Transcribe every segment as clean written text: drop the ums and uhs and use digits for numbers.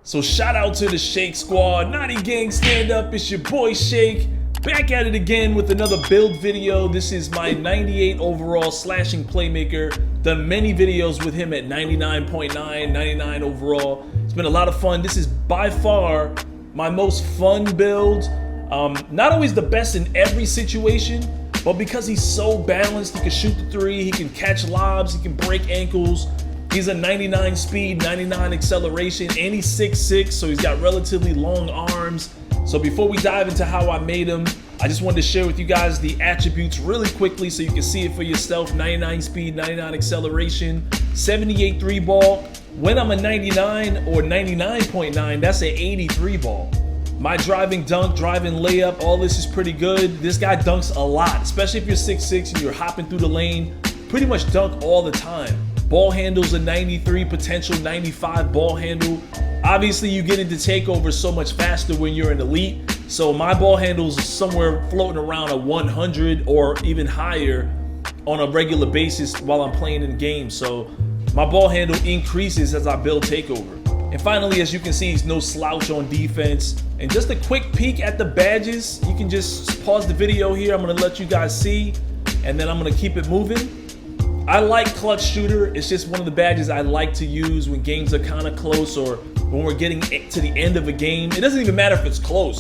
So shout out to the Shake Squad. Naughty Gang, stand up. It's your boy Shake. Back at it again with another build video. This is my 98 overall Slashing Playmaker. Done many videos with him at 99.9, 99 overall. It's been a lot of fun. This is by far my most fun build. Not always the best in every situation, but because he's so balanced, he can shoot the three, he can catch lobs, he can break ankles. He's a 99 speed, 99 acceleration, and he's 6'6", so he's got relatively long arms. So before we dive into how I made him, I just wanted to share with you guys the attributes really quickly so you can see it for yourself. 99 speed, 99 acceleration, 78 3 ball. When I'm a 99 or 99.9, that's an 83 ball. My driving dunk, driving layup, all this is pretty good. This guy dunks a lot, especially if you're 6'6" and you're hopping through the lane. Pretty much dunk all the time. Ball handle's a 93, potential 95 ball handle. Obviously, you get into takeovers so much faster when you're an elite. So my ball handle's somewhere floating around a 100 or even higher on a regular basis while I'm playing in games. So my ball handle increases as I build takeover. And finally, as you can see, he's no slouch on defense. And just a quick peek at the badges. You can just pause the video here. I'm gonna let you guys see, and then I'm gonna keep it moving. I like clutch shooter. It's just one of the badges I like to use when games are kind of close or when we're getting to the end of a game. It doesn't even matter if it's close.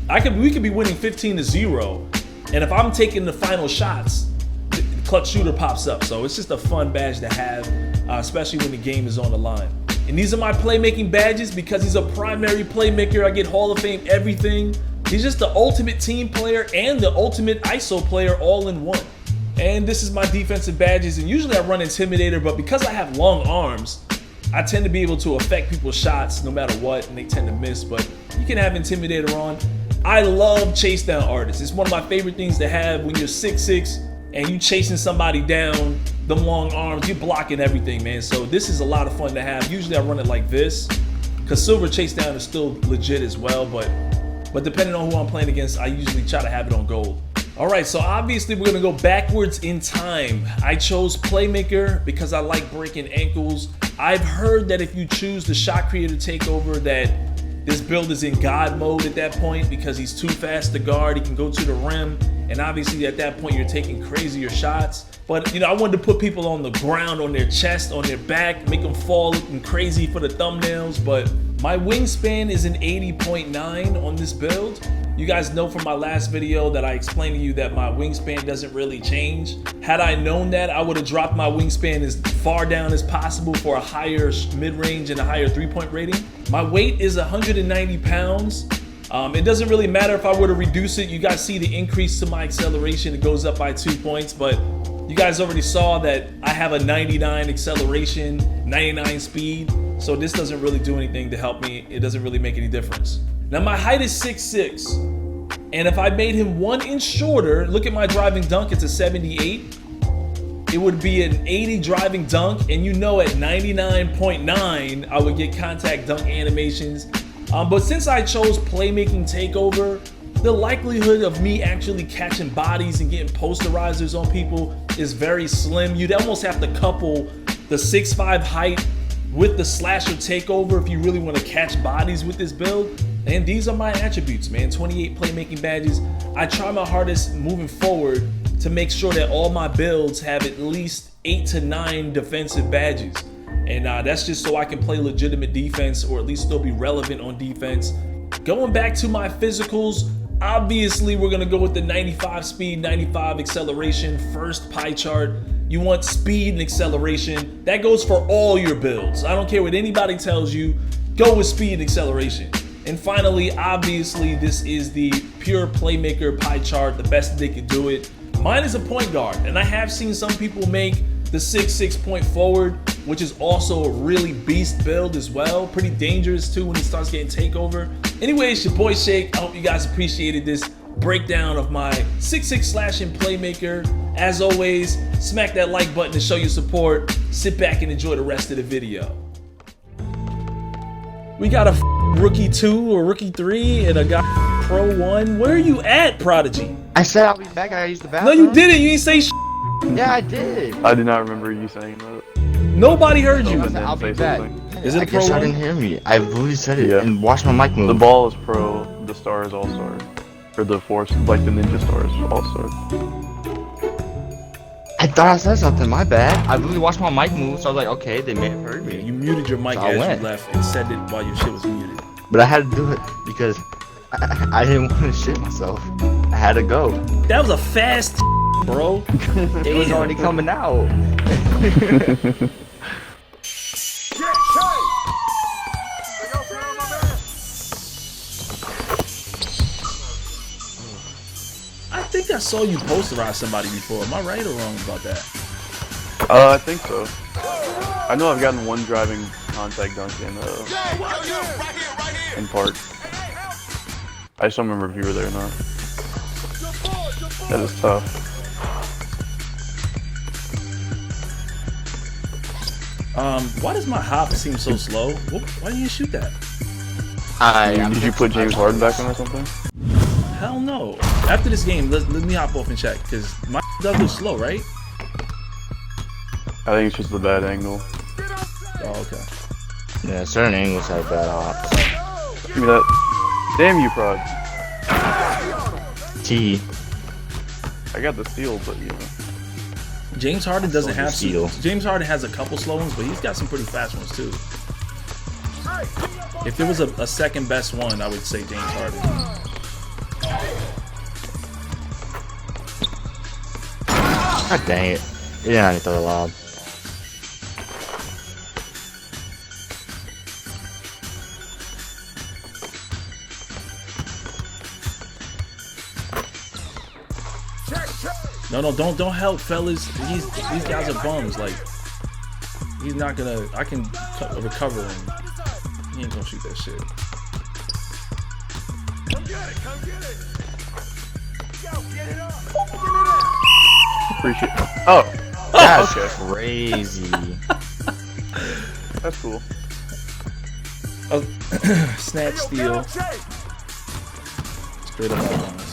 We could be winning 15-0, and if I'm taking the final shots, the clutch shooter pops up. So it's just a fun badge to have, especially when the game is on the line. And these are my playmaking badges because he's a primary playmaker. I get Hall of Fame everything. He's just the ultimate team player and the ultimate ISO player all in one. And this is my defensive badges, and usually I run Intimidator, but because I have long arms, I tend to be able to affect people's shots no matter what, and they tend to miss, but you can have Intimidator on. I love chase down artists. It's one of my favorite things to have when you're 6'6", and you chasing somebody down, them long arms, you're blocking everything, man. So this is a lot of fun to have. Usually I run it like this, because silver chase down is still legit as well, but depending on who I'm playing against, I usually try to have it on gold. All right, so obviously we're gonna go backwards in time. I chose Playmaker because I like breaking ankles. I've heard that if you choose the shot creator takeover that this build is in God mode at that point because he's too fast to guard, he can go to the rim, and obviously at that point you're taking crazier shots. But you know, I wanted to put people on the ground, on their chest, on their back, make them fall looking crazy for the thumbnails, but my wingspan is an 80.9 on this build. You guys know from my last video that I explained to you that my wingspan doesn't really change. Had I known that, I would have dropped my wingspan as far down as possible for a higher mid-range and a higher three-point rating. My weight is 190 pounds. It doesn't really matter if I were to reduce it. You guys see the increase to my acceleration. It goes up by 2 points, but you guys already saw that I have a 99 acceleration, 99 speed. So this doesn't really do anything to help me. It doesn't really make any difference. Now my height is 6'6", and if I made him 1 inch shorter, look at my driving dunk, it's a 78. It would be an 80 driving dunk, and you know at 99.9, I would get contact dunk animations. But since I chose playmaking takeover, the likelihood of me actually catching bodies and getting posterizers on people is very slim. You'd almost have to couple the 6'5" height with the slasher takeover if you really want to catch bodies with this build. And these are my attributes, man. 28 playmaking badges. I try my hardest moving forward to make sure that all my builds have at least 8 to 9 defensive badges. And that's just so I can play legitimate defense or at least still be relevant on defense. Going back to my physicals, obviously we're gonna go with the 95 speed, 95 acceleration, first pie chart. You want speed and acceleration. That goes for all your builds. I don't care what anybody tells you, go with speed and acceleration. And finally, obviously, this is the pure playmaker pie chart, the best they could do it. Mine is a point guard, and I have seen some people make the 6'6" point forward, which is also a really beast build as well. Pretty dangerous too when he starts getting takeover. Anyway, it's your boy Shake. I hope you guys appreciated this breakdown of my 6'6" slashing playmaker. As always, smack that like button to show your support. Sit back and enjoy the rest of the video. We got a rookie 2 or rookie 3 and a guy pro 1. Where are you at, Prodigy? I said I'll be back. I used the bathroom. No, you didn't. You didn't say Yeah, I did. I did not remember you saying that. Nobody heard you. I'll be back. Is it I a pro guess I one? didn't hear me. I literally said it. Yeah. And watch my mic move. The ball is pro, the star is all-star. Or the force, like the ninja star is all-star. I thought I said something. My bad. I literally watched my mic move, so I was like, okay, they may have heard me. You muted your mic So I as went. you left and said it while your shit was muted. But I had to do it because I didn't want to shit myself. I had to go. That was a fast bro. It was already coming out. I think I saw you posterize somebody before. Am I right or wrong about that? I think so. I know I've gotten one driving contact dunk in park. I just don't remember if you were there or not. That is tough. Why does my hop seem so slow? Why didn't you shoot that? Did you put James Harden back on or something? Hell no. After this game, let me hop off and check, because my does look slow, right? I think it's just the bad angle. Oh, okay. Yeah, certain angles have bad hops. Give me that. Damn you, Prod. T. I got the steal, but you know. James Harden doesn't have steal. James Harden has a couple slow ones, but he's got some pretty fast ones too. If there was a second best one, I would say James Harden. God dang it. Yeah, I need to throw the lob. No, don't help, fellas. These guys are bums. Like, he's not gonna. I can recover him. He ain't gonna shoot that shit. Come get it, come get it. Yo, get it up. Appreciate it. Oh! That's okay. crazy. That's cool. Snatch steal. Straight up out of bounds.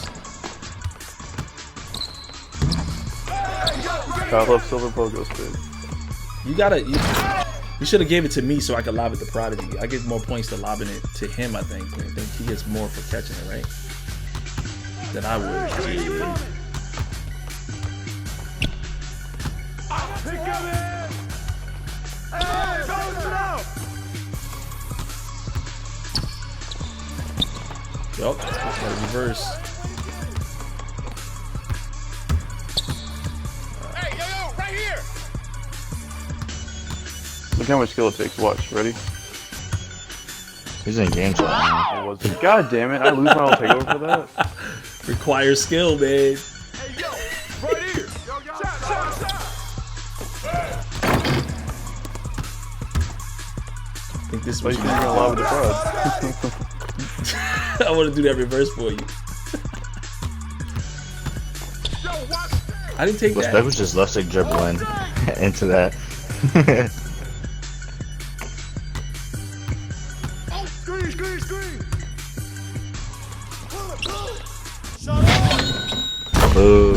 I love silver pogo stick. You gotta. You should have gave it to me so I could lob it to Prodigy. I get more points to lobbing it to him. I think he gets more for catching it, right? Than I would. Yeah. Pick him in. Hey, close it out. Yup. Gotta reverse. Hey, yo, right here. Look how much skill it takes. Watch. Ready? He's in game shot now. It was. God damn it! I lose my whole takeover for that. Requires skill, man. Hey, yo, right here. Yo, shot. I think this But was you think you're gonna lob with the Prod. I want to do that reverse for you. Yo, watch. I didn't take Respect that. was just left stick dribbling into that. Oh, screen. Shut up. Boo.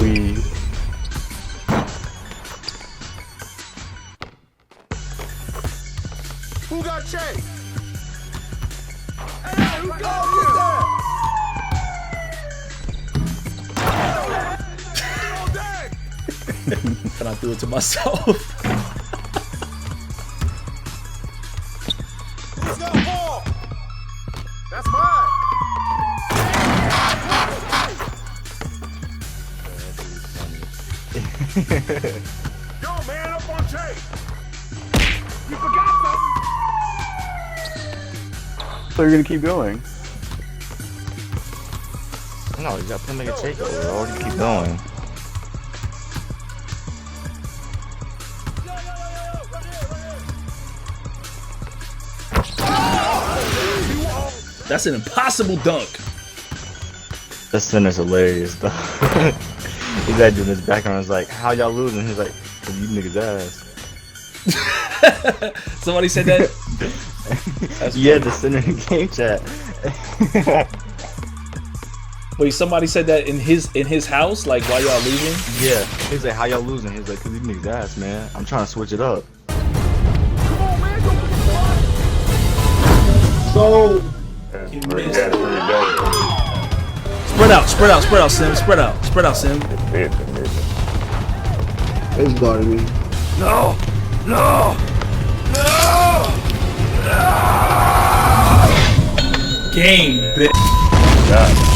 Who got chased? Hey, who got that? And I threw it to myself. Who's got ball? That's mine. Yo, man, up on chase. You forgot something. So you're gonna keep going. No, you got to make a takeover. Already keep going. That's an impossible dunk. That center's hilarious though. He's like doing his background. Is like, how y'all losing? He's like, 'cause you niggas ass. Somebody said that. That's Yeah, funny. the center in the game chat. Wait, somebody said that in his house, like while y'all losing. Yeah, he's like, how y'all losing? He's like, 'cause you niggas ass, man. I'm trying to switch it up. Come on, man. Go for the ball. go. He missed. Spread out, spread out, spread out, Sim. Spread out, Sim. He's guarding me. No! No! No! No! Game, bitch.